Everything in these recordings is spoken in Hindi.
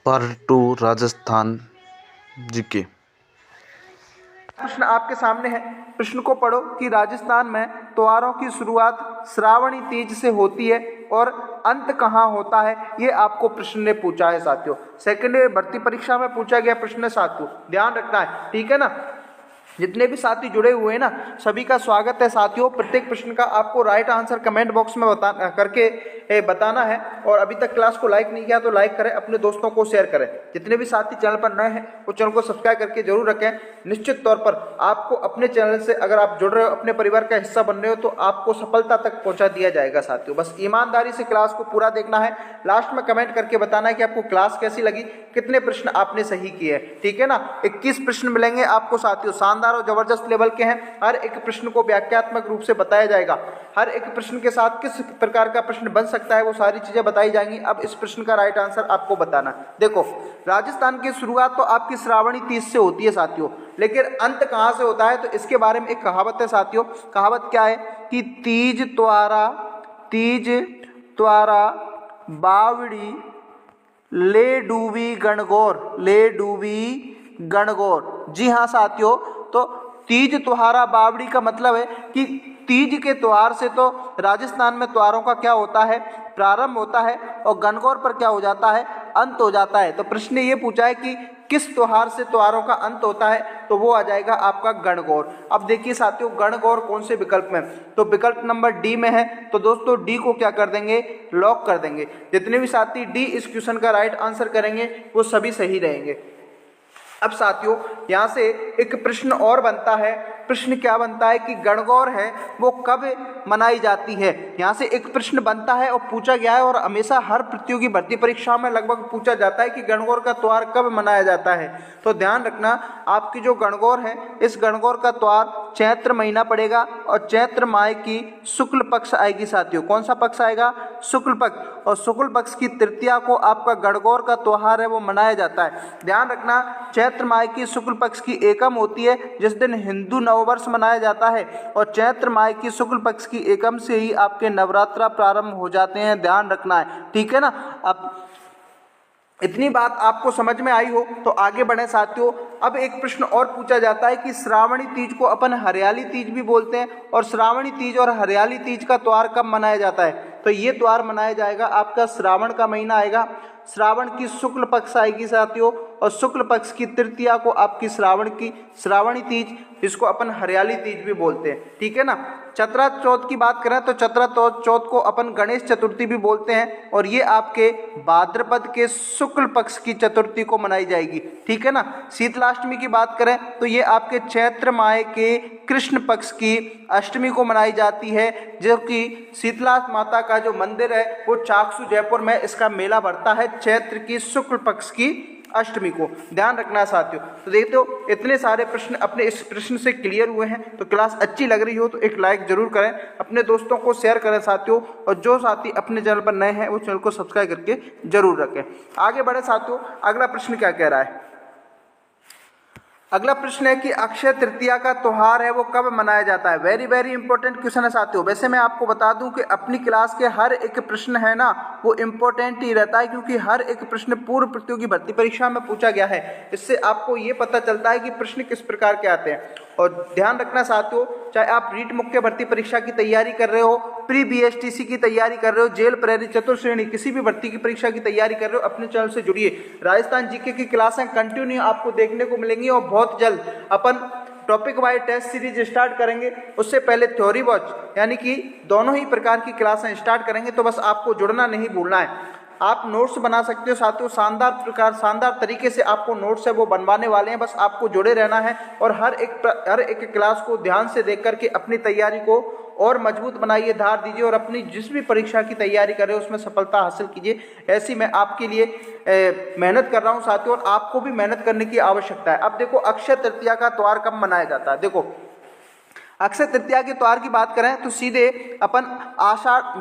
Part 2 Rajasthan GK. प्रश्न आपके सामने है। प्रश्न को पढ़ो कि राजस्थान में त्योहारों की शुरुआत श्रावणी तीज से होती है और अंत कहाँ होता है, ये आपको प्रश्न ने पूछा है साथियों। सेकेंड भर्ती परीक्षा में पूछा गया प्रश्न है साथियों, ध्यान रखना है, ठीक है ना। जितने भी साथी जुड़े हुए हैं ना, सभी का स्वागत है साथियों। प्रत्येक प्रश्न का आपको राइट आंसर कमेंट बॉक्स में बताना है। और अभी तक क्लास को लाइक नहीं किया तो लाइक करें, अपने दोस्तों को शेयर करें। जितने भी साथी चैनल पर नए हैं वो चैनल को सब्सक्राइब करके जरूर रखें। निश्चित तौर पर आपको अपने चैनल से अगर आप जुड़ रहे हो, अपने परिवार का हिस्सा बन रहे हो, तो आपको सफलता तक पहुंचा दिया जाएगा साथियों। बस ईमानदारी से क्लास को पूरा देखना है। लास्ट में कमेंट करके बताना है कि आपको क्लास कैसी लगी, कितने प्रश्न आपने सही किए, ठीक है ना। 21 प्रश्न मिलेंगे आपको साथियों, शानदार और जबरदस्त लेवल के हैं। हर एक प्रश्न को व्याख्यात्मक रूप से बताया जाएगा। हर एक प्रश्न के साथ किस प्रकार का प्रश्न बन सकता है वो सारी चीजें बताई जाएंगी। अब इस प्रश्न का राइट आंसर आपको बताना। देखो, राजस्थान की शुरुआत तो आपकी श्रावणी तीज से होती है साथियों, लेकिन अंत कहां से होता है, तो इसके बारे में एक कहावत है साथियों। कहावत क्या है कि तीज त्वारा बावड़ी ले डूबी गणगौर। जी हाँ साथियों, तो तीज त्योहारा बावड़ी का मतलब है कि तीज के त्योहार से तो राजस्थान में त्योहारों का क्या होता है, प्रारंभ होता है, और गणगौर पर क्या हो जाता है, अंत हो जाता है। तो प्रश्न ने ये पूछा है कि किस त्योहार से त्योहारों का अंत होता है, तो वो आ जाएगा आपका गणगौर। अब देखिए साथियों, गणगौर कौन से विकल्प में, तो विकल्प नंबर डी में है। तो दोस्तों डी को क्या कर देंगे, लॉक कर देंगे। जितने भी साथी डी इस क्वेश्चन का राइट आंसर करेंगे वो सभी सही रहेंगे। अब साथियों यहाँ से एक प्रश्न और बनता है। प्रश्न क्या बनता है कि गणगौर है वो कब मनाई जाती है। यहाँ से एक प्रश्न बनता है और पूछा गया है, और हमेशा हर प्रतियोगी भर्ती परीक्षा में लगभग पूछा जाता है कि गणगौर का त्योहार कब मनाया जाता है। तो ध्यान रखना, आपकी जो गणगौर है, इस गणगौर का त्योहार चैत्र महीना पड़ेगा और चैत्र माह की शुक्ल पक्ष आएगी साथियों। कौन सा पक्ष आएगा, शुक्ल पक्ष। और शुक्ल पक्ष की तृतीया को आपका गणगौर का त्योहार है वो मनाया जाता है। ध्यान रखना, चैत्र माह की शुक्ल पक्ष की एकम होती है जिस दिन हिंदू नववर्ष मनाया जाता है, और चैत्र माह की शुक्ल पक्ष की एकम से ही आपके नवरात्रा प्रारंभ हो जाते हैं। ध्यान रखना है, ठीक है ना। अब इतनी बात आपको समझ में आई हो तो आगे बढ़े साथियों। अब एक प्रश्न और पूछा जाता है कि श्रावणी तीज को अपन हरियाली तीज भी बोलते हैं, और श्रावणी तीज और हरियाली तीज का त्योहार कब मनाया जाता है, तो ये त्योहार मनाया जाएगा आपका श्रावण का महीना आएगा, श्रावण की शुक्ल पक्ष आएगी साथियों, और शुक्ल पक्ष की तृतीया को आपकी श्रावणी तीज, इसको अपन हरियाली तीज भी बोलते हैं, ठीक है ना। चतरा चौथ की बात करें तो चतरा चौथ को अपन गणेश चतुर्थी भी बोलते हैं, और ये आपके भाद्रपद के शुक्ल पक्ष की चतुर्थी को मनाई जाएगी, ठीक है ना। शीतलाष्टमी की बात करें तो ये आपके चैत्र माह के कृष्ण पक्ष की अष्टमी को मनाई जाती है, जो कि शीतला माता का जो मंदिर है वो चाकसू जयपुर में इसका मेला बढ़ता है चैत्र की शुक्ल पक्ष की अष्टमी को। ध्यान रखना है साथियों। तो देखते हो इतने सारे प्रश्न अपने इस प्रश्न से क्लियर हुए हैं। तो क्लास अच्छी लग रही हो तो एक लाइक जरूर करें, अपने दोस्तों को शेयर करें साथियों, और जो साथी अपने चैनल पर नए हैं वो चैनल को सब्सक्राइब करके जरूर रखें। आगे बढ़े साथियों, अगला प्रश्न क्या कह रहा है। अगला प्रश्न है कि अक्षय तृतीया का त्योहार है वो कब मनाया जाता है। वेरी वेरी इंपॉर्टेंट क्वेश्चन है साथियों। वैसे मैं आपको बता दूं कि अपनी क्लास के हर एक प्रश्न है ना वो इंपॉर्टेंट ही रहता है, क्योंकि हर एक प्रश्न पूर्व प्रतियोगी भर्ती परीक्षा में पूछा गया है। इससे आपको ये पता चलता है कि प्रश्न किस प्रकार के आते हैं। और ध्यान रखना साथियों, चाहे आप रीट मुख्य भर्ती परीक्षा की तैयारी कर रहे हो, प्री BSTC की तैयारी कर रहे हो, जेल प्रहरी चतुर्श्रेणी किसी भी भर्ती की परीक्षा की तैयारी कर रहे हो, अपने चैनल से जुड़िए। राजस्थान जीके की क्लासें कंटिन्यू आपको देखने को मिलेंगी, और बहुत जल्द अपन topic wise test series start करेंगे। उससे पहले थ्योरी वॉच यानी कि दोनों ही प्रकार की क्लासें स्टार्ट करेंगे। तो बस आपको जुड़ना नहीं भूलना है। आप नोट्स बना सकते हो साथियों, शानदार तरीके से आपको नोट्स है वो बनवाने वाले हैं। बस आपको जुड़े रहना है और हर एक क्लास को ध्यान से देख करके अपनी तैयारी को और मजबूत बनाइए, धार दीजिए, और अपनी जिस भी परीक्षा की तैयारी कर रहे हो उसमें सफलता हासिल कीजिए। ऐसी मैं आपके लिए मेहनत कर रहा हूं साथियों, और आपको भी मेहनत करने की आवश्यकता है। अब देखो, अक्षय तृतीया का त्योहार कब मनाया जाता है। देखो, अक्षय तृतीया के त्योहार की बात करें तो सीधे अपन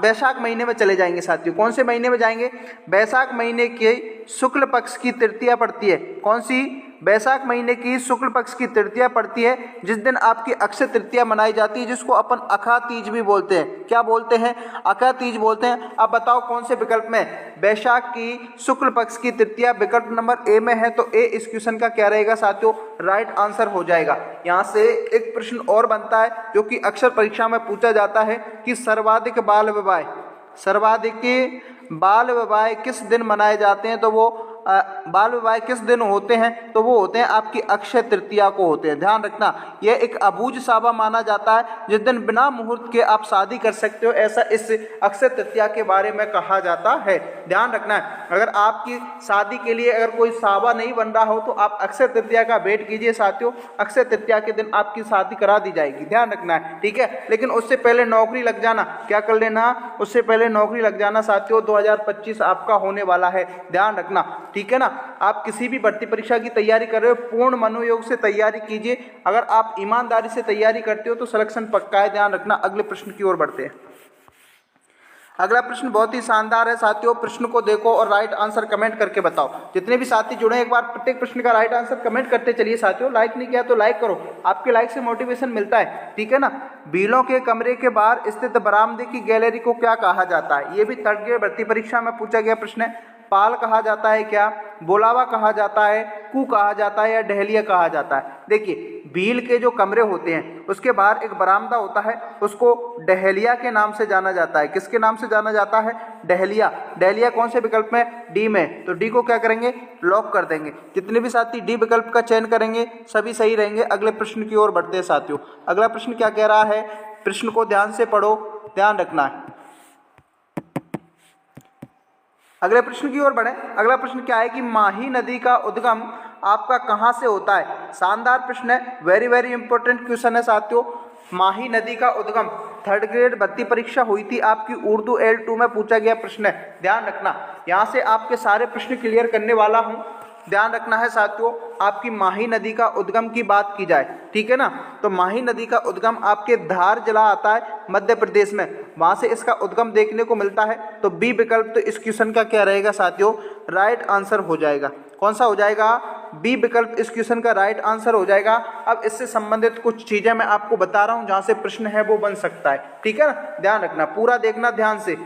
वैशाख महीने में चले जाएंगे साथियों। कौन से महीने में जाएंगे, वैशाख महीने के शुक्ल पक्ष की तृतीया पड़ती है। कौन सी, बैसाख महीने की शुक्ल पक्ष की तृतीया पड़ती है, जिस दिन आपकी अक्षय तृतीया मनाई जाती है, जिसको अपन अखा तीज भी बोलते हैं। क्या बोलते हैं? अखा तीज बोलते हैं। अब बताओ कौन से विकल्प में? बैसाख की शुक्ल पक्ष की तृतीया विकल्प नंबर ए में है, तो ए इस क्वेश्चन का क्या रहेगा साथियों? राइट आंसर हो जाएगा। यहाँ से एक प्रश्न और बनता है जो कि अक्सर परीक्षा में पूछा जाता है कि सर्वाधिक बाल विवाह किस दिन मनाए जाते हैं? तो वो बाल विवाह किस दिन होते हैं? तो वो होते हैं आपकी अक्षय तृतीया को होते हैं। ध्यान रखना, यह एक अबूझ सावा माना जाता है जिस दिन बिना मुहूर्त के आप शादी कर सकते हो, ऐसा इस अक्षय तृतीया के बारे में कहा जाता है। ध्यान रखना है, अगर आपकी शादी के लिए अगर कोई सावा नहीं बन रहा हो तो आप अक्षय तृतीया का वेट कीजिए साथियों। अक्षय तृतीया के दिन आपकी शादी करा दी जाएगी। ध्यान रखना है, ठीक है। लेकिन उससे पहले नौकरी लग जाना, क्या कर लेना? उससे पहले नौकरी लग जाना साथियों। 2025 आपका होने वाला है, ध्यान रखना, ठीक है ना। आप किसी भी भर्ती परीक्षा की तैयारी कर रहे हो, पूर्ण मनोयोग से तैयारी कीजिए। अगर आप ईमानदारी से तैयारी करते हो तो सिलेक्शन पक्का है। ध्यान रखना। अगले प्रश्न की ओर बढ़ते हैं। अगला प्रश्न बहुत ही शानदार है साथियों। प्रश्न को देखो और राइट आंसर कमेंट करके बताओ। जितने भी साथी जुड़े एक बार प्रत्येक प्रश्न का राइट आंसर कमेंट करते चलिए साथियों। लाइक नहीं किया तो लाइक करो, आपके लाइक से मोटिवेशन मिलता है, ठीक है ना। बीलों के कमरे के बाहर स्थित बरामदे की गैलरी को क्या कहा जाता है? ये भी थर्ड ग्रेड भर्ती परीक्षा में पूछा गया प्रश्न है। पाल कहा जाता है क्या? बोलावा कहा जाता है? कू कहा जाता है? या डहलिया कहा जाता है? देखिए, बील के जो कमरे होते हैं उसके बाहर एक बरामदा होता है, उसको डहलिया के नाम से जाना जाता है। किसके नाम से जाना जाता है? डहलिया। डहलिया कौन से विकल्प में? डी में। तो डी को क्या करेंगे? लॉक कर देंगे। जितने भी साथी डी विकल्प का चयन करेंगे सभी सही रहेंगे। अगले प्रश्न की ओर बढ़ते हैं साथियों। अगला प्रश्न क्या कह रहा है? प्रश्न को ध्यान से पढ़ो, ध्यान रखना है। अगले प्रश्न की ओर बढ़े। अगला प्रश्न क्या है कि माही नदी का उद्गम आपका कहाँ से होता है? शानदार प्रश्न है, वेरी वेरी इंपॉर्टेंट क्वेश्चन है साथियों। माही नदी का उद्गम थर्ड ग्रेड भर्ती परीक्षा हुई थी आपकी, उर्दू L2 में पूछा गया प्रश्न है। ध्यान रखना, यहाँ से आपके सारे प्रश्न क्लियर करने वाला हूँ। ध्यान रखना है साथियों, आपकी माही नदी का उद्गम की बात की जाए, ठीक है ना, तो माही नदी का उद्गम आपके धार जिला आता है मध्य प्रदेश में, वहां से इसका उद्गम देखने को मिलता है। तो बी विकल्प तो इस क्वेश्चन का क्या रहेगा साथियों? राइट आंसर हो जाएगा। कौन सा हो जाएगा? बी विकल्प इस क्वेश्चन का राइट आंसर हो जाएगा। अब इससे संबंधित कुछ चीजें मैं आपको बता रहा हूं, जहां से प्रश्न है वो बन सकता है, ठीक है ना। ध्यान रखना, पूरा देखना ध्यान से।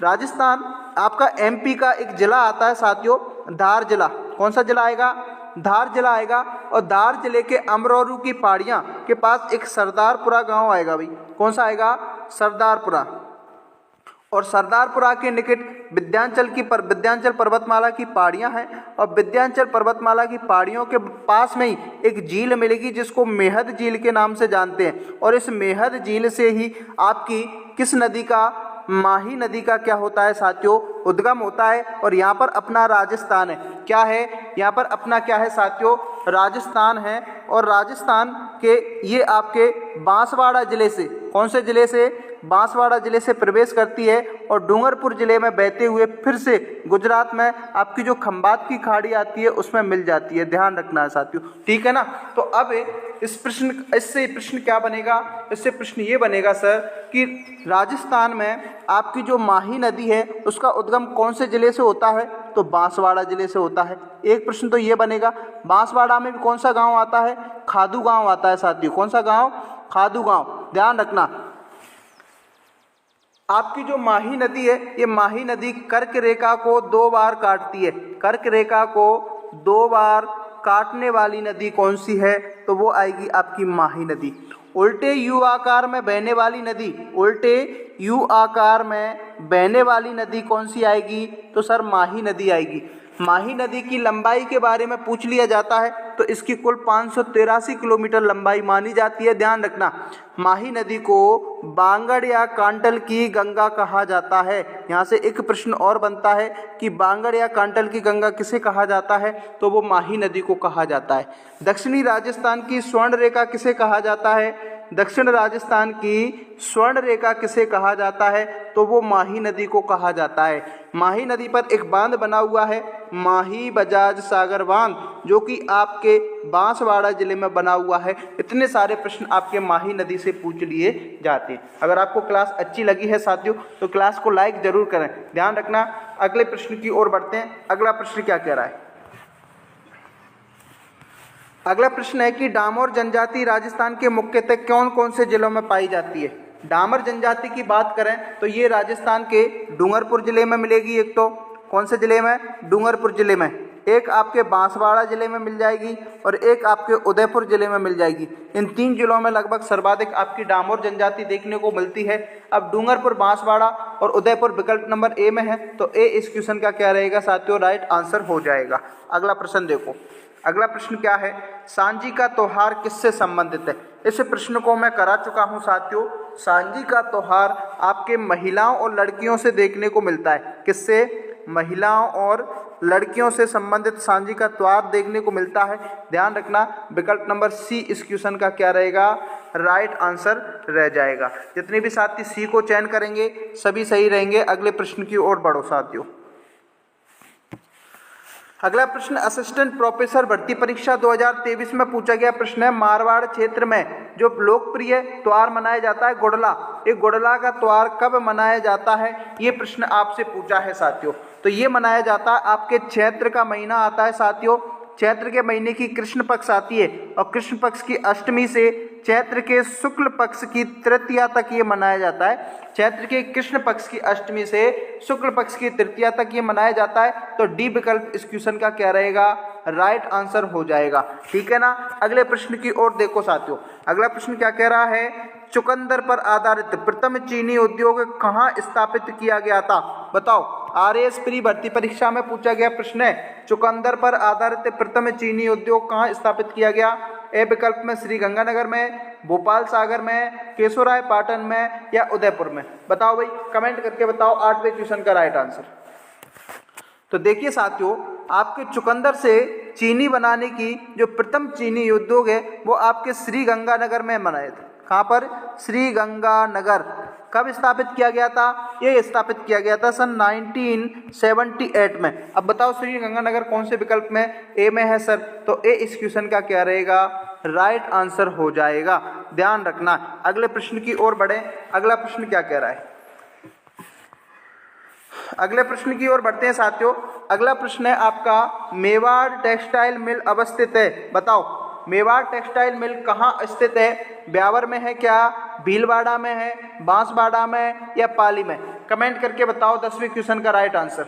राजस्थान आपका MP का एक जिला आता है साथियों, धार जिला। कौन सा जिला आएगा? धार जिला आएगा। और धार जिले के अमरोरू की पहाड़ियां के पास एक सरदारपुरा गांव आएगा भाई। कौन सा आएगा? सरदारपुरा। और सरदारपुरा के निकट विंध्याचल पर्वतमाला की पहाड़ियां हैं, और विंध्याचल पर्वतमाला की पहाड़ियों के पास में ही एक झील मिलेगी जिसको मेहद झील के नाम से जानते हैं। और इस मेहद झील से ही आपकी किस नदी का? माही नदी का क्या होता है साथियों? उद्गम होता है। और यहाँ पर अपना राजस्थान है। क्या है? यहाँ पर अपना क्या है साथियों? राजस्थान है। और राजस्थान के ये आपके बांसवाड़ा जिले से, कौन से जिले से? बांसवाड़ा जिले से प्रवेश करती है और डूंगरपुर जिले में बहते हुए फिर से गुजरात में आपकी जो खंबात की खाड़ी आती है उसमें मिल जाती है। ध्यान रखना है साथियों, ठीक है ना। तो अब इससे प्रश्न क्या बनेगा? इससे प्रश्न ये बनेगा सर कि राजस्थान में आपकी जो माही नदी है उसका उद्गम कौन से जिले से होता है? तो बांसवाड़ा जिले से होता है। एक प्रश्न तो ये बनेगा। बांसवाड़ा में भी कौन सा गांव आता है? खादू गांव आता है साथियों। कौन सा गांव? खादू गांव। ध्यान रखना, आपकी जो माही नदी है, ये माही नदी कर्क रेखा को 2 बार काटती है। कर्क रेखा को 2 बार काटने वाली नदी कौन सी है? तो वो आएगी आपकी माही नदी। उल्टे यू आकार में बहने वाली नदी, उल्टे यू आकार में बहने वाली नदी कौन सी आएगी? तो सर माही नदी आएगी। माही नदी की लंबाई के बारे में पूछ लिया जाता है तो इसकी कुल 583 किलोमीटर लंबाई मानी जाती है। ध्यान रखना, माही नदी को बांगड़ या कांटल की गंगा कहा जाता है। यहाँ से एक प्रश्न और बनता है कि बांगड़ या कांटल की गंगा किसे कहा जाता है? तो वो माही नदी को कहा जाता है। दक्षिणी राजस्थान की स्वर्ण रेखा किसे कहा जाता है? दक्षिण राजस्थान की स्वर्ण रेखा किसे कहा जाता है? तो वो माही नदी को कहा जाता है। माही नदी पर एक बांध बना हुआ है, माही बजाज सागर बांध, जो कि आपके बांसवाड़ा जिले में बना हुआ है। इतने सारे प्रश्न आपके माही नदी से पूछ लिए जाते हैं। अगर आपको क्लास अच्छी लगी है साथियों तो क्लास को लाइक जरूर करें। ध्यान रखना, अगले प्रश्न की ओर बढ़ते हैं। अगला प्रश्न क्या कह रहा है? अगला प्रश्न है कि डामोर जनजाति राजस्थान के मुख्यतः कौन कौन से जिलों में पाई जाती है। डामर जनजाति की बात करें तो ये राजस्थान के डूंगरपुर जिले में मिलेगी, एक तो कौन से जिले में, डूंगरपुर जिले में, एक आपके बांसवाड़ा जिले में मिल जाएगी और एक आपके उदयपुर जिले में मिल जाएगी। इन 3 जिलों में लगभग सर्वाधिक आपकी डामोर जनजाति देखने को मिलती है। अब डूंगरपुर, बांसवाड़ा और उदयपुर विकल्प नंबर ए में है, तो ए इस क्वेश्चन का क्या रहेगा साथियों, राइट आंसर हो जाएगा। अगला प्रश्न देखो, अगला प्रश्न क्या है, सांझी का त्योहार किससे संबंधित है। इस प्रश्न को मैं करा चुका हूं साथियों। सांझी का त्योहार आपके महिलाओं और लड़कियों से देखने को मिलता है। किससे, महिलाओं और लड़कियों से संबंधित सांझी का त्योहार देखने को मिलता है। ध्यान रखना विकल्प नंबर सी इस क्वेश्चन का क्या रहेगा, राइट आंसर रह जाएगा। जितने भी साथी सी को चयन करेंगे सभी सही रहेंगे। अगले प्रश्न की ओर बढ़ो साथियों। अगला प्रश्न असिस्टेंट प्रोफेसर भर्ती परीक्षा 2023 में पूछा गया प्रश्न है, मारवाड़ क्षेत्र में जो लोकप्रिय त्योहार मनाया जाता है गुड़ला, ये गुड़ला का त्योहार कब मनाया जाता है, ये प्रश्न आपसे पूछा है साथियों। तो ये मनाया जाता है, आपके चैत्र का महीना आता है साथियों, चैत्र के महीने की कृष्ण पक्ष आती है और कृष्ण पक्ष की अष्टमी से चैत्र के शुक्ल पक्ष की तृतीया तक ये मनाया जाता है। चैत्र के कृष्ण पक्ष की अष्टमी से शुक्ल पक्ष की तृतीया तक ये मनाया जाता है। तो डी विकल्प इस क्वेश्चन का क्या रहेगा, राइट आंसर हो जाएगा। ठीक है ना। अगले प्रश्न की ओर देखो साथियों। अगला प्रश्न क्या कह रहा है, चुकंदर पर आधारित प्रथम चीनी उद्योग कहाँ स्थापित किया गया था। बताओ, आरएएस प्री भर्ती परीक्षा में पूछा गया प्रश्न है, चुकंदर पर आधारित प्रथम चीनी उद्योग कहाँ स्थापित किया गया। ए विकल्प में श्री गंगानगर में, भोपाल सागर में, केशोराय पाटन में या उदयपुर में। बताओ भाई, कमेंट करके बताओ 8वें क्वेश्चन का राइट आंसर। तो देखिए साथियों, आपके चुकंदर से चीनी बनाने की जो प्रथम चीनी उद्योग है वो आपके श्री गंगानगर में बनाए थे। कहाँ पर, श्री गंगानगर। कब स्थापित किया गया था, ये स्थापित किया गया था सन 1978 में। अब बताओ श्री गंगानगर कौन से विकल्प में, ए में है सर, तो ए इस क्वेश्चन का क्या रहेगा, राइट आंसर हो जाएगा। ध्यान रखना। अगले प्रश्न की ओर बढ़े। अगला प्रश्न क्या कह रहा है, अगले प्रश्न की ओर बढ़ते हैं साथियों। अगला प्रश्न है आपका, मेवाड़ टेक्सटाइल मिल अवस्थित है। बताओ, मेवाड़ टेक्सटाइल मिल कहाँ स्थित है, ब्यावर में है क्या, भीलवाड़ा में है, बांसवाड़ा में या पाली में। कमेंट करके बताओ 10वें क्वेश्चन का right answer.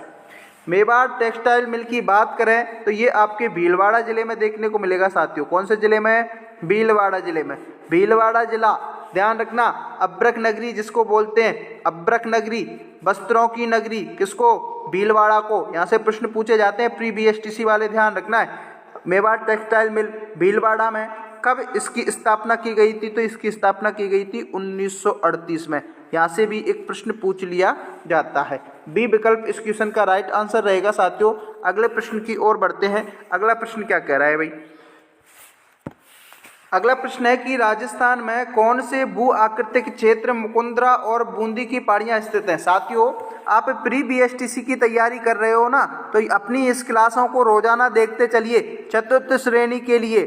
Mewar textile mill की बात करें तो ये आपके भीलवाड़ा जिले में देखने को मिलेगा साथियों। कौन से जिले में, भीलवाड़ा जिले में। भीलवाड़ा जिला, ध्यान रखना, अब्रक नगरी जिसको बोलते हैं, अब्रक नगरी, वस्त्रों की नगरी, किसको, भीलवाड़ा को। यहाँ से प्रश्न पूछे जाते हैं प्री बीएसटीसी वाले, ध्यान रखना है। मेवाड़ टेक्सटाइल मिल भीलवाड़ा में कब इसकी स्थापना की गई थी, तो इसकी स्थापना की गई थी 1938 में। यहाँ से भी एक प्रश्न पूछ लिया जाता है। बी विकल्प इस क्वेश्चन का राइट आंसर रहेगा साथियों। अगले प्रश्न की ओर बढ़ते हैं। अगला प्रश्न क्या कह रहा है भाई, अगला प्रश्न है कि राजस्थान में कौन से भू आकृतिक क्षेत्र मुकुंदरा और बूंदी की पहाड़ियां स्थित हैं। साथियों, आप प्री बीएसटीसी की तैयारी कर रहे हो ना, तो अपनी इस क्लासों को रोजाना देखते चलिए। चतुर्थ श्रेणी के लिए,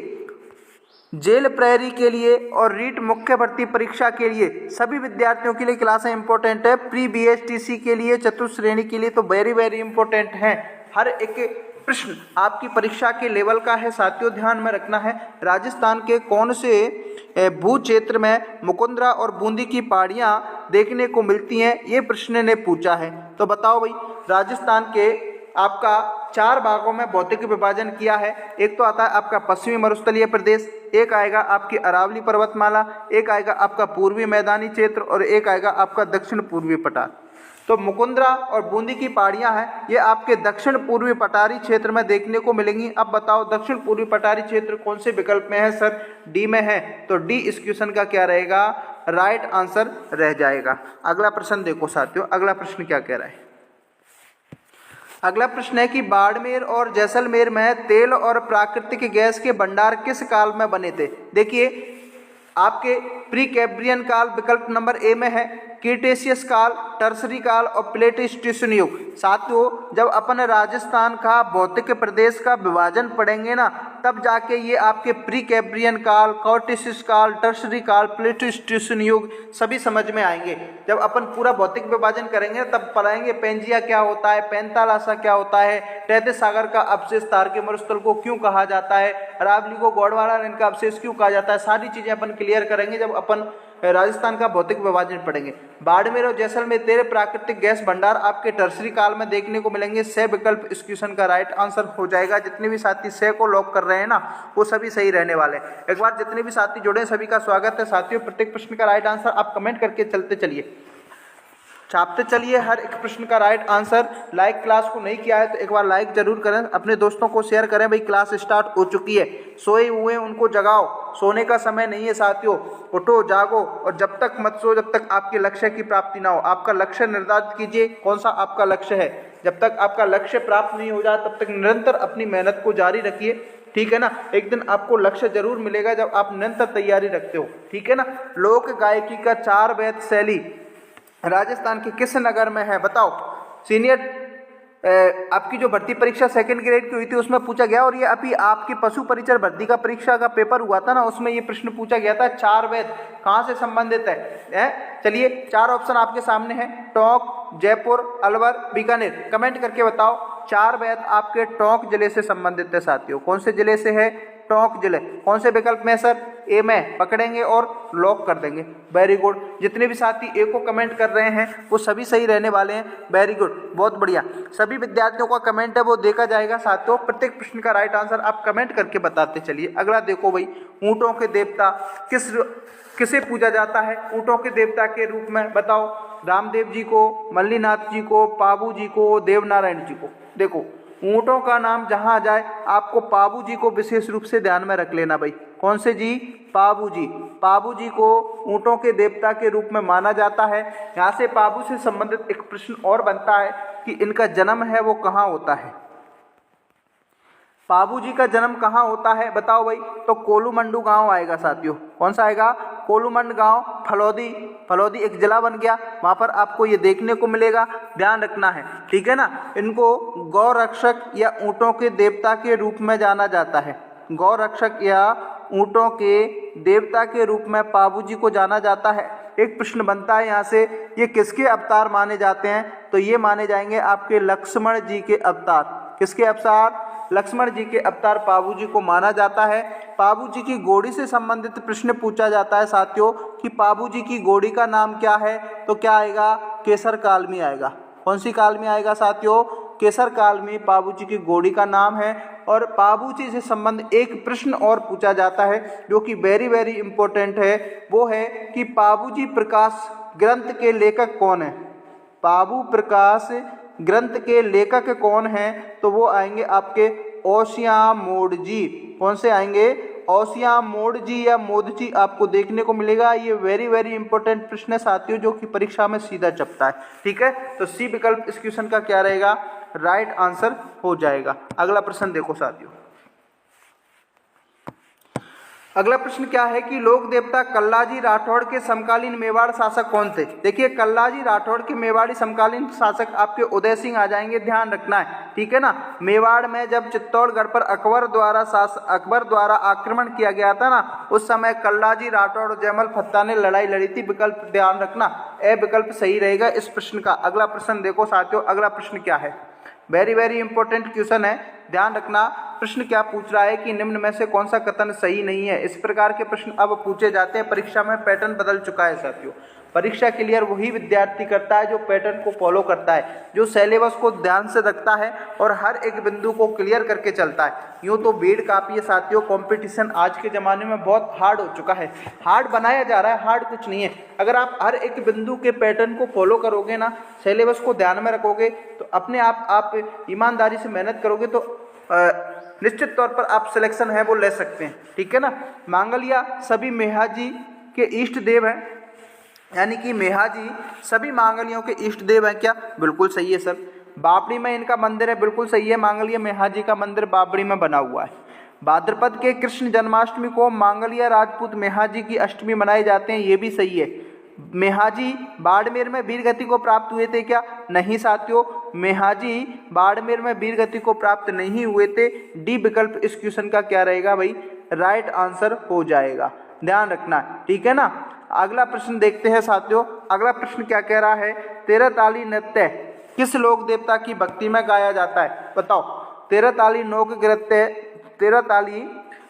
जेल प्रहरी के लिए और रीट मुख्य भर्ती परीक्षा के लिए सभी विद्यार्थियों के लिए क्लासें इंपॉर्टेंट है। प्री बीएसटीसी के लिए, चतुर्थ श्रेणी के लिए तो वेरी वेरी इंपॉर्टेंट है। हर एक प्रश्न आपकी परीक्षा के लेवल का है साथियों, ध्यान में रखना है। राजस्थान के कौन से भू क्षेत्र में मुकुंदरा और बूंदी की पहाड़ियां देखने को मिलती हैं, ये प्रश्न ने पूछा है। तो बताओ भाई, राजस्थान के आपका 4 भागों में भौतिक विभाजन किया है। एक तो आता है आपका पश्चिमी मरुस्थलीय प्रदेश, एक आएगा आपकी अरावली पर्वतमाला, एक आएगा आपका पूर्वी मैदानी क्षेत्र और एक आएगा आपका दक्षिण पूर्वी पठार। तो मुकुंदरा और बूंदी की पहाड़ियां हैं, ये आपके दक्षिण पूर्वी पठारी क्षेत्र में देखने को मिलेंगी। अब बताओ दक्षिण पूर्वी पठारी क्षेत्र कौन से विकल्प में है सर, डी में है। तो डी इस क्वेश्चन का क्या रहेगा, राइट आंसर रह जाएगा। अगला प्रश्न देखो साथियों, अगला प्रश्न क्या कह रहा है। अगला प्रश्न है कि बाड़मेर और जैसलमेर में तेल और प्राकृतिक गैस के भंडार किस काल में बने थे। देखिए, आपके प्री कैम्ब्रियन काल विकल्प नंबर ए में है, क्रीटेशियस काल, टर्सरी काल और प्लेटिस्टीशियन युग। साथियों, जब अपन राजस्थान का भौतिक प्रदेश का विभाजन पढ़ेंगे ना, तब जाके ये आपके प्री कैम्ब्रियन काल, क्रीटेशियस काल, टर्सरी काल, प्लेटिस्टीशियन युग सभी समझ में आएंगे। जब अपन पूरा भौतिक विभाजन करेंगे तब पढ़ाएंगे पेंजिया क्या होता है, पैंतालासा क्या होता है, तैतीस सागर का अवशेष तारके मरुस्थल को क्यों कहा जाता है, अरावली को गोंडवाना रेंज का अवशेष क्यों कहा जाता है, सारी चीजें अपन क्लियर करेंगे जब अपन राजस्थान का भौतिक विभाजन पढ़ेंगे। बाड़मेर और जैसलमेर 13 प्राकृतिक गैस भंडार आपके टर्सरी काल में देखने को मिलेंगे। से विकल्प इस क्वेश्चन का राइट आंसर हो जाएगा। जितने भी साथी से को लॉक कर रहे हैं ना, वो सभी सही रहने वाले हैं। एक बार जितने भी साथी जुड़े हैं सभी का स्वागत है। साथियों, प्रत्येक प्रश्न का राइट आंसर आप कमेंट करके चलते चलिए, छापते चलिए हर एक प्रश्न का राइट आंसर। लाइक क्लास को नहीं किया है तो एक बार लाइक जरूर करें, अपने दोस्तों को शेयर करें। भाई क्लास स्टार्ट हो चुकी है, सोए हुए उनको जगाओ, सोने का समय नहीं है साथियों, उठो जागो और जब तक मत सो जब तक आपके लक्ष्य की प्राप्ति ना हो। आपका लक्ष्य निर्धारित कीजिए, कौन सा आपका लक्ष्य है। जब तक आपका लक्ष्य प्राप्त नहीं हो जाता तब तक निरंतर अपनी मेहनत को जारी रखिए, ठीक है ना। एक दिन आपको लक्ष्य जरूर मिलेगा जब आप निरंतर तैयारी रखते हो, ठीक है ना। लोक गायकी का 4 वेद शैली राजस्थान के किस नगर में है, बताओ। सीनियर आपकी जो भर्ती परीक्षा सेकंड ग्रेड की हुई थी उसमें पूछा गया, और ये अभी आपकी पशु परिचर भर्ती का परीक्षा का पेपर हुआ था ना, उसमें ये प्रश्न पूछा गया था। 4 वेद कहाँ से संबंधित है? चलिए 4 ऑप्शन आपके सामने हैं, टोंक, जयपुर, अलवर, बीकानेर। कमेंट करके बताओ 4 वेद आपके टोंक जिले से संबंधित है साथियों। कौन से जिले से है? टोंक जिले। कौन से विकल्प में सर? ए में पकड़ेंगे और लॉक कर देंगे। Very good. जितने भी साथी ए को कमेंट कर रहे हैं वो सभी सही रहने वाले हैं। वेरी गुड, बहुत बढ़िया। सभी विद्यार्थियों का कमेंट है वो देखा जाएगा साथियों। प्रत्येक प्रश्न का राइट आंसर आप कमेंट करके बताते चलिए। अगला देखो भाई, ऊंटों के देवता किसे पूजा जाता है ऊंटों के देवता के रूप में, बताओ। रामदेव जी को, मल्लीनाथ जी को, पाबू जी को, देवनारायण जी को। देखो ऊंटों का नाम जहां जाए आपको पाबू जी को विशेष रूप से ध्यान में रख लेना भाई। कौन से जी? पाबू जी। पाबू जी को ऊंटों के देवता के रूप में माना जाता है। यहाँ से पाबू से संबंधित एक प्रश्न और बनता है कि इनका जन्म है वो कहाँ होता है। पाबू जी का जन्म कहाँ होता है बताओ भाई। तो कोलूमंडू गांव आएगा साथियों। कौन सा आएगा? कोलूमंड गांव, फलौदी। फलौदी एक जिला बन गया, वहां पर आपको ये देखने को मिलेगा, ध्यान रखना है, ठीक है ना। इनको गौ रक्षक या ऊंटों के देवता के रूप में जाना जाता है। गौ रक्षक या ऊंटों के देवता के रूप में पाबू जी को जाना जाता है। एक प्रश्न बनता है यहाँ से, ये किसके अवतार माने जाते हैं? तो ये माने जाएंगे आपके लक्ष्मण जी के अवतार। किसके अवतार? लक्ष्मण जी के अवतार पाबू जी को माना जाता है। पाबू जी की घोड़ी से संबंधित प्रश्न पूछा जाता है साथियों कि पाबू जी की घोड़ी का नाम क्या है, तो क्या आएगा? केसर कालमी आएगा। कौन सी कालमी आएगा साथियों? केसर कालमी पाबू जी की घोड़ी का नाम है। और पाबू जी से संबंध एक प्रश्न और पूछा जाता है जो कि वेरी वेरी इंपॉर्टेंट है, वो है कि पाबू जी प्रकाश ग्रंथ के लेखक कौन है? पाबू प्रकाश ग्रंथ के लेखक कौन हैं? तो वो आएंगे आपके ओसियां मोड जी। कौन से आएंगे? ओसियां मोड जी या मोद जी आपको देखने को मिलेगा। ये वेरी वेरी इंपॉर्टेंट प्रश्न है साथियों जो कि परीक्षा में सीधा चपता है, ठीक है। तो सी विकल्प इस क्वेश्चन का क्या रहेगा? राइट आंसर हो जाएगा। अगला प्रश्न देखो साथियों। अगला प्रश्न क्या है कि लोक देवता कल्लाजी राठौड़ के समकालीन मेवाड़ शासक कौन थे? देखिए कल्लाजी राठौड़ के मेवाड़ी समकालीन शासक आपके उदय सिंह आ जाएंगे, ध्यान रखना है, ठीक है ना। मेवाड़ में जब चित्तौड़गढ़ पर अकबर द्वारा आक्रमण किया गया था ना, उस समय कल्लाजी राठौड़ और जयमल फत्ता ने लड़ाई लड़ी थी। विकल्प ध्यान रखना, ए विकल्प सही रहेगा इस प्रश्न का। अगला प्रश्न देखो साथियों, अगला प्रश्न क्या है? वेरी वेरी इंपॉर्टेंट क्वेश्चन है, ध्यान रखना। प्रश्न क्या पूछ रहा है कि निम्न में से कौन सा कथन सही नहीं है। इस प्रकार के प्रश्न अब पूछे जाते हैं। परीक्षा में पैटर्न बदल चुका है साथियों। परीक्षा क्लियर वही विद्यार्थी करता है जो पैटर्न को फॉलो करता है, जो सिलेबस को ध्यान से रखता है और हर एक बिंदु को क्लियर करके चलता है। यूँ तो भीड़ काफ़ी है साथियों, कंपटीशन आज के ज़माने में बहुत हार्ड हो चुका है। हार्ड बनाया जा रहा है, हार्ड कुछ नहीं है। अगर आप हर एक बिंदु के पैटर्न को फॉलो करोगे ना, सिलेबस को ध्यान में रखोगे तो अपने आप ईमानदारी से मेहनत करोगे तो निश्चित तौर पर आप सिलेक्शन है वो ले सकते हैं, ठीक है ना। मांगलिया सभी मेहाजी के इष्ट देव हैं, यानी कि मेहाजी सभी मांगलियों के इष्ट देव हैं क्या? बिल्कुल सही है सर। बाबड़ी में इनका मंदिर है, बिल्कुल सही है। मांगलिया मेहाजी का मंदिर बाबड़ी में बना हुआ है। भाद्रपद के कृष्ण जन्माष्टमी को मांगलिया राजपूत मेहाजी की अष्टमी मनाए जाते हैं, ये भी सही है। मेहाजी बाड़मेर में वीर गति को प्राप्त हुए थे क्या? नहीं साथियों, मेहाजी बाड़मेर में वीर गति को प्राप्त नहीं हुए थे। डी विकल्प इस क्वेश्चन का क्या रहेगा भाई? राइट आंसर हो जाएगा, ध्यान रखना, ठीक है ना। अगला प्रश्न देखते हैं साथियों। अगला प्रश्न क्या कह रहा है? तेरह ताली नृत्य किस लोक देवता की भक्ति में गाया जाता है? बताओ। तेरह ताली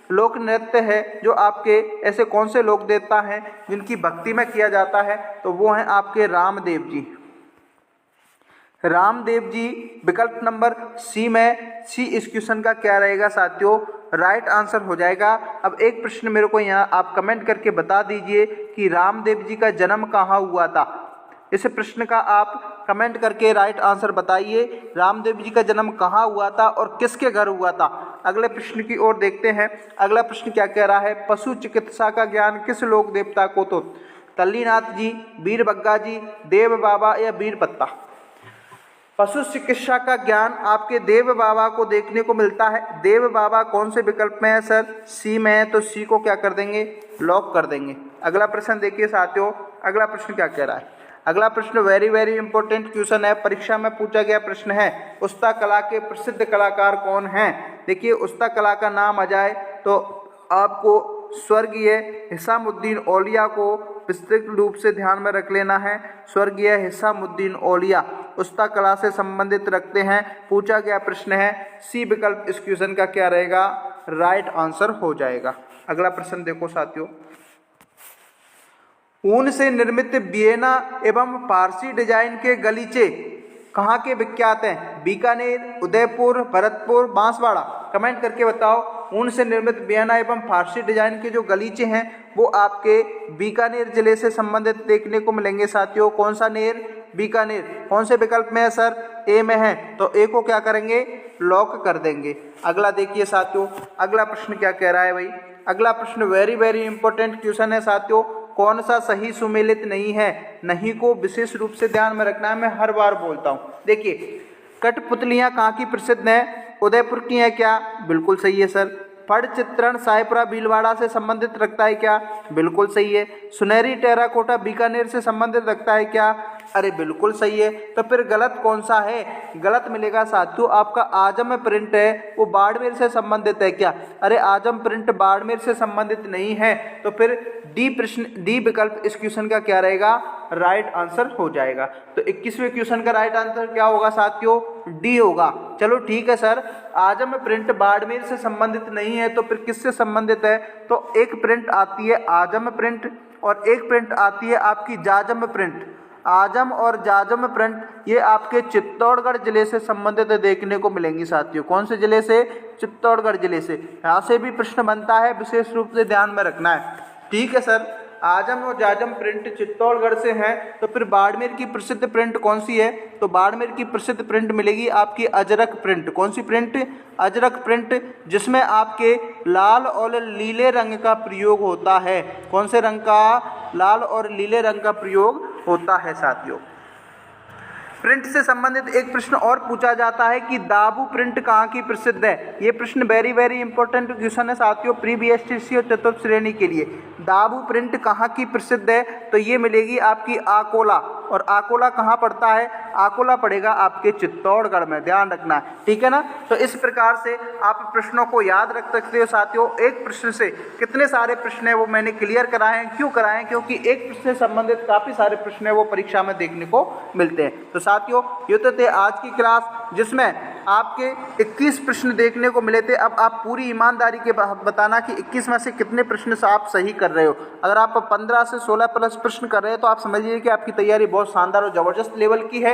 लोक नृत्य है जो आपके ऐसे कौन से लोक देवता हैं जिनकी भक्ति में किया जाता है? तो वो हैं आपके रामदेव जी। रामदेव जी विकल्प नंबर सी में, सी इस क्वेश्चन का क्या रहेगा साथियों? राइट आंसर हो जाएगा। अब एक प्रश्न मेरे को यहाँ आप कमेंट करके बता दीजिए कि रामदेव जी का जन्म कहाँ हुआ था। इस प्रश्न का आप कमेंट करके राइट आंसर बताइए। रामदेव जी का जन्म कहाँ हुआ था और किसके घर हुआ था? अगले प्रश्न की ओर देखते हैं। अगला प्रश्न क्या कह रहा है? पशु चिकित्सा का ज्ञान किस लोक देवता को? तो तल्लीनाथ जी, वीर बग्गा जी, देव बाबा या वीर पत्ता? पशु चिकित्सा का ज्ञान आपके देव बाबा को देखने को मिलता है। देव बाबा कौन से विकल्प में है सर? सी में है, तो सी को क्या कर देंगे? लॉक कर देंगे। अगला प्रश्न देखिए साथियों। अगला प्रश्न क्या कह रहा है? अगला प्रश्न वेरी इंपॉर्टेंट क्वेश्चन है, परीक्षा में पूछा गया प्रश्न है। उस्ता कला के प्रसिद्ध कलाकार कौन हैं? देखिए, उस्ता कला का नाम आ जाए तो आपको स्वर्गीय हिसामुद्दीन औलिया को विस्तृत रूप से ध्यान में रख लेना है। स्वर्गीय हिसामुद्दीन औलिया उस्ता कला से संबंधित रखते हैं। पूछा गया प्रश्न है, सी विकल्प इस क्वेश्चन का क्या रहेगा? राइट आंसर हो जाएगा। अगला प्रश्न देखो साथियों। ऊन से निर्मित वियना एवं पारसी डिजाइन के गलीचे कहाँ के विख्यात हैं? बीकानेर, उदयपुर, भरतपुर, बांसवाड़ा? कमेंट करके बताओ। ऊन से निर्मित वियना एवं फारसी डिजाइन के जो गलीचे हैं वो आपके बीकानेर जिले से संबंधित देखने को मिलेंगे साथियों। कौन सा नेर? बीकानेर। कौन से विकल्प में है सर? ए में है, तो ए को क्या करेंगे? लॉक कर देंगे। अगला देखिए साथियों। अगला प्रश्न क्या कह रहा है भाई? अगला प्रश्न वेरी इंपॉर्टेंट क्वेश्चन है साथियों। कौन सा सही सुमेलित नहीं है? नहीं को विशेष रूप से ध्यान में रखना है, मैं हर बार बोलता हूँ। देखिए, कठपुतलियाँ कहाँ की प्रसिद्ध हैं? उदयपुर की है क्या? बिल्कुल सही है सर। फड़ चित्रण सायपुरा भीलवाड़ा से संबंधित रखता है क्या? बिल्कुल सही है। सुनहरी टेराकोटा बीकानेर से संबंधित रखता है क्या? अरे बिल्कुल सही है। तो फिर गलत कौन सा है? गलत मिलेगा साथियों आपका आजम प्रिंट है, वो बाड़मेर से संबंधित है क्या? अरे आजम प्रिंट बाड़मेर से संबंधित नहीं है। तो फिर डी विकल्प इस क्वेश्चन का क्या रहेगा? राइट आंसर हो जाएगा। तो 21वें क्वेश्चन का राइट आंसर क्या होगा साथियों? डी होगा। चलो ठीक है सर, आजम प्रिंट बाड़मेर से संबंधित नहीं है, तो फिर किससे संबंधित है? तो एक प्रिंट आती है आजम प्रिंट और एक प्रिंट आती है आपकी जाजम प्रिंट। आजम और जाजम प्रिंट ये आपके चित्तौड़गढ़ जिले से संबंधित देखने को मिलेंगी साथियों। कौन से जिले से? चित्तौड़गढ़ जिले से। यहाँ से भी प्रश्न बनता है, विशेष रूप से ध्यान में रखना है। ठीक है सर, आजम और जाजम प्रिंट चित्तौड़गढ़ से हैं। तो फिर बाड़मेर की प्रसिद्ध प्रिंट कौन सी है? तो बाड़मेर की प्रसिद्ध प्रिंट मिलेगी आपकी अजरक प्रिंट। कौन सी प्रिंट? अजरक प्रिंट, जिसमें आपके लाल और नीले रंग का प्रयोग होता है। कौन से रंग का? लाल और नीले रंग का प्रयोग होता है साथियों। प्रिंट से संबंधित एक प्रश्न और पूछा जाता है कि दाबू प्रिंट कहाँ की प्रसिद्ध है? ये प्रश्न वेरी इंपॉर्टेंट क्वेश्चन है साथियों, प्री बीएसटीसी और चतुर्थ श्रेणी के लिए। दाबू प्रिंट कहाँ की प्रसिद्ध है? तो ये मिलेगी आपकी आकोला। और आकोला कहाँ पड़ता है? आकोला पड़ेगा आपके चित्तौड़गढ़ में, ध्यान रखना है। ठीक है ना। तो इस प्रकार से आप प्रश्नों को याद रख सकते हो साथियों। एक प्रश्न से कितने सारे प्रश्न है वो मैंने क्लियर कराए हैं। क्यों कराए हैं? क्योंकि एक प्रश्न से संबंधित काफ़ी सारे प्रश्न है वो परीक्षा में देखने को मिलते हैं। तो साथियों, ये तो थे आज की क्लास, जिसमें आपके 21 प्रश्न देखने को मिले थे। अब आप पूरी ईमानदारी के बताना कि 21 में से कितने प्रश्न से आप सही कर रहे हो। अगर आप 15 से 16 प्लस प्रश्न कर रहे हो तो आप समझिए कि आपकी तैयारी बहुत शानदार और ज़बरदस्त लेवल की है।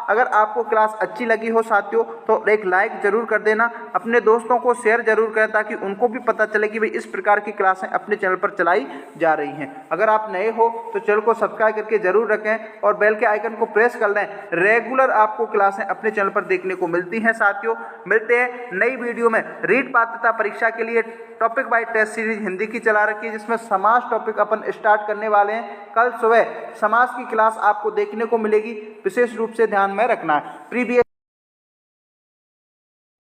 अगर आपको क्लास अच्छी लगी हो साथियों तो एक लाइक जरूर कर देना, अपने दोस्तों को शेयर जरूर करें ताकि उनको भी पता चले कि भाई इस प्रकार की क्लासें अपने चैनल पर चलाई जा रही हैं। अगर आप नए हो तो चैनल को सब्सक्राइब करके जरूर रखें और बेल के आइकन को प्रेस कर लें। रेगुलर आपको क्लासें अपने चैनल पर देखने को मिलती हैं साथियों। मिलते हैं नई वीडियो में। रीट पात्रता परीक्षा के लिए topic by test series Hindi की चला रखी है, जिसमें समाज टॉपिक अपन स्टार्ट करने वाले हैं। कल सुबह समाज की क्लास आपको देखने को मिलेगी, विशेष रूप से ध्यान में रखना है। प्रीवियस